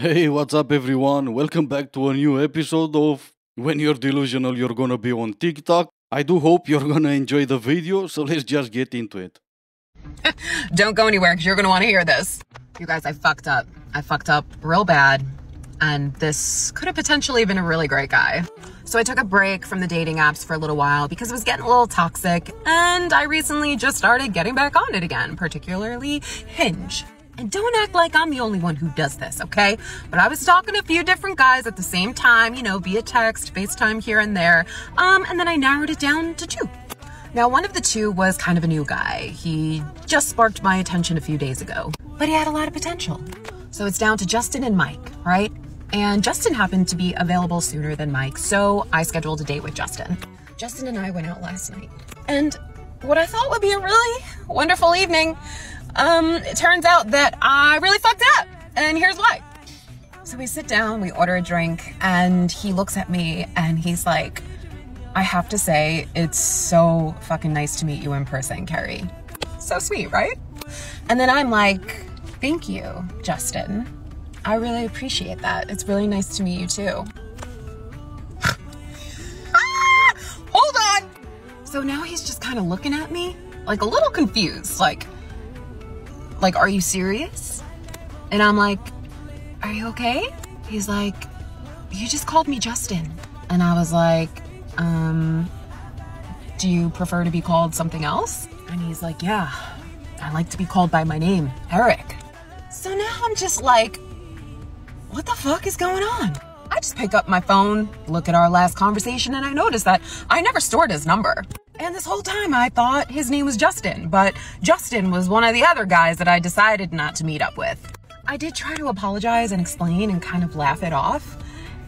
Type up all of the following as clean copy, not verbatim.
Hey, what's up, everyone? Welcome back to a new episode of When You're Delusional, You're Gonna Be on TikTok. I do hope you're gonna enjoy the video, so let's just get into it. Don't go anywhere because you're going to want to hear this. You guys, I fucked up. I fucked up real bad. And this could have potentially been a really great guy. So I took a break from the dating apps for a little while because it was getting a little toxic. And I recently just started getting back on it again, particularly Hinge. And don't act like I'm the only one who does this, okay? But I was talking to a few different guys at the same time, via text, FaceTime here and there. And then I narrowed it down to two. Now, one of the two was kind of a new guy. He just sparked my attention a few days ago, but he had a lot of potential. So it's down to Justin and Mike, right? And Justin happened to be available sooner than Mike, so I scheduled a date with Justin. Justin and I went out last night, and what I thought would be a really wonderful evening, it turns out that I really fucked up, and here's why. So we sit down, we order a drink, and he looks at me, and he's like, I have to say, it's so fucking nice to meet you in person, Carrie. So sweet, right? And then I'm like, thank you, Justin. I really appreciate that. It's really nice to meet you too. Hold on. So now he's just kind of looking at me, like a little confused, like, are you serious? And I'm like, are you okay? He's like, you just called me Justin. And I was like, do you prefer to be called something else? And he's like, yeah, I like to be called by my name, Eric. So now I'm just like, what the fuck is going on? I just pick up my phone, look at our last conversation, and I notice that I never stored his number. And this whole time I thought his name was Justin, but Justin was one of the other guys that I decided not to meet up with. I did try to apologize and explain and kind of laugh it off.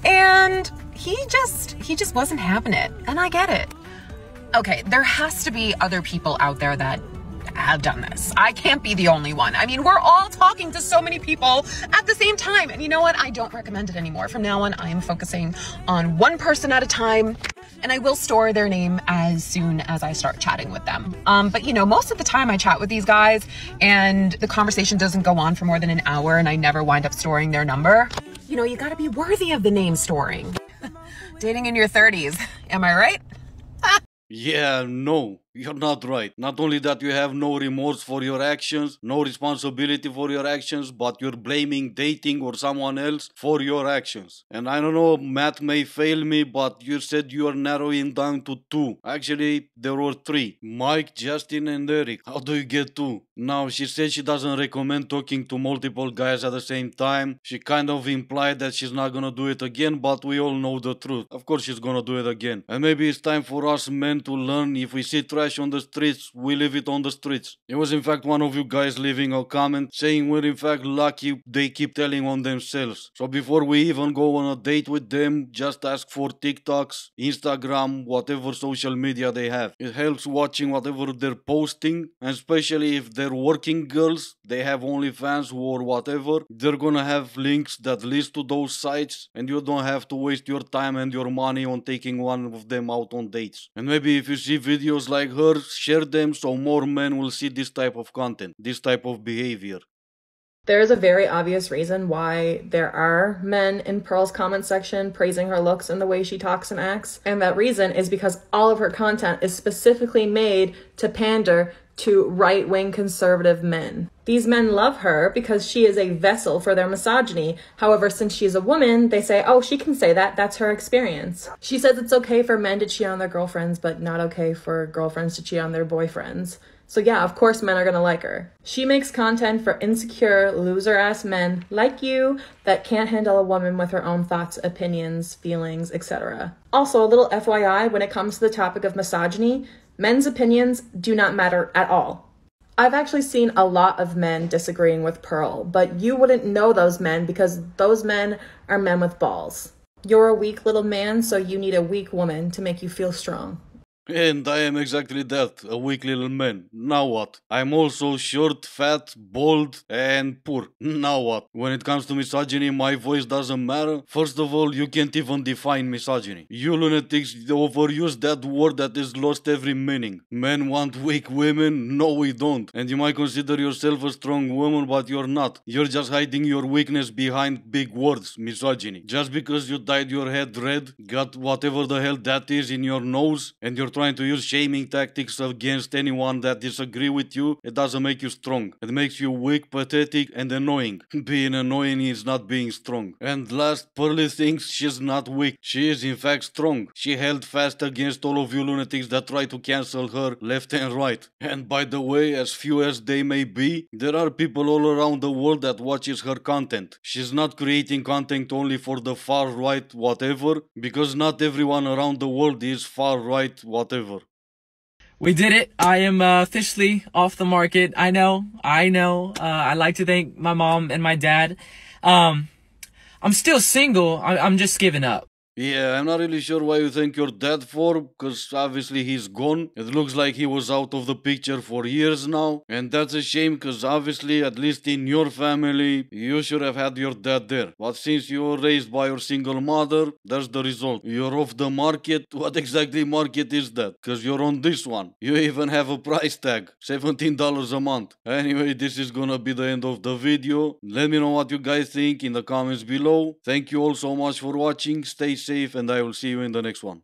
And he just wasn't having it, and I get it. Okay, there has to be other people out there that have done this. I can't be the only one. I mean, we're all talking to so many people at the same time, and you know what? I don't recommend it anymore. From now on, I am focusing on one person at a time, and I will store their name as soon as I start chatting with them. But most of the time I chat with these guys, and the conversation doesn't go on for more than an hour, and I never wind up storing their number. You gotta be worthy of the name storing. Dating in your 30s, am I right? Yeah, no, you're not right. Not only that, you have no remorse for your actions, no responsibility for your actions, but you're blaming dating or someone else for your actions. And I don't know, math may fail me, but you said you are narrowing down to two. Actually, there were three: Mike, Justin, and Eric. How do you get two? Now, she said she doesn't recommend talking to multiple guys at the same time. She kind of implied that she's not gonna do it again, but we all know the truth. Of course she's gonna do it again. And maybe it's time for us men to learn, if we see trash on the streets, we leave it on the streets. It was in fact one of you guys leaving a comment saying we're in fact lucky they keep telling on themselves. So before we even go on a date with them, just ask for TikToks, Instagram, whatever social media they have. It helps watching whatever they're posting, and especially if they're working girls, they have OnlyFans or whatever, they're gonna have links that leads to those sites, and you don't have to waste your time and your money on taking one of them out on dates. And maybe if you see videos like hers, share them so more men will see this type of content, this type of behavior. There is a very obvious reason why there are men in Pearl's comment section praising her looks and the way she talks and acts. And that reason is because all of her content is specifically made to pander to right-wing conservative men. These men love her because she is a vessel for their misogyny. However, since she's a woman, they say, oh, she can say that. That's her experience. She says it's okay for men to cheat on their girlfriends, but not okay for girlfriends to cheat on their boyfriends. So yeah, of course men are gonna like her. She makes content for insecure, loser-ass men like you that can't handle a woman with her own thoughts, opinions, feelings, etc. Also, a little FYI, when it comes to the topic of misogyny, men's opinions do not matter at all. I've actually seen a lot of men disagreeing with Pearl, but you wouldn't know those men because those men are men with balls. You're a weak little man, so you need a weak woman to make you feel strong. And I am exactly that, a weak little man. Now what? I'm also short, fat, bald, and poor. Now what? When it comes to misogyny, my voice doesn't matter. First of all, you can't even define misogyny. You lunatics overuse that word that has lost every meaning. Men want weak women? No, we don't. And you might consider yourself a strong woman, but you're not. You're just hiding your weakness behind big words, misogyny. Just because you dyed your head red, got whatever the hell that is in your nose, and you're trying to use shaming tactics against anyone that disagree with you, it doesn't make you strong. It makes you weak, pathetic, and annoying. Being annoying is not being strong. And last, Pearly thinks she's not weak. She is in fact strong. She held fast against all of you lunatics that try to cancel her left and right. And by the way, as few as they may be, there are people all around the world that watches her content. She's not creating content only for the far right whatever, because not everyone around the world is far right whatever. We did it. I am officially off the market. I know. I'd like to thank my mom and my dad. I'm still single. I'm just giving up. Yeah, I'm not really sure why you think you're dead for, because obviously he's gone. It looks like he was out of the picture for years now, and that's a shame, because obviously, at least in your family, you should have had your dad there. But since you were raised by your single mother, that's the result. You're off the market. What exactly market is that? Because you're on this one. You even have a price tag, $17 a month. Anyway, this is gonna be the end of the video. Let me know what you guys think in the comments below. Thank you all so much for watching. Stay safe, and I will see you in the next one.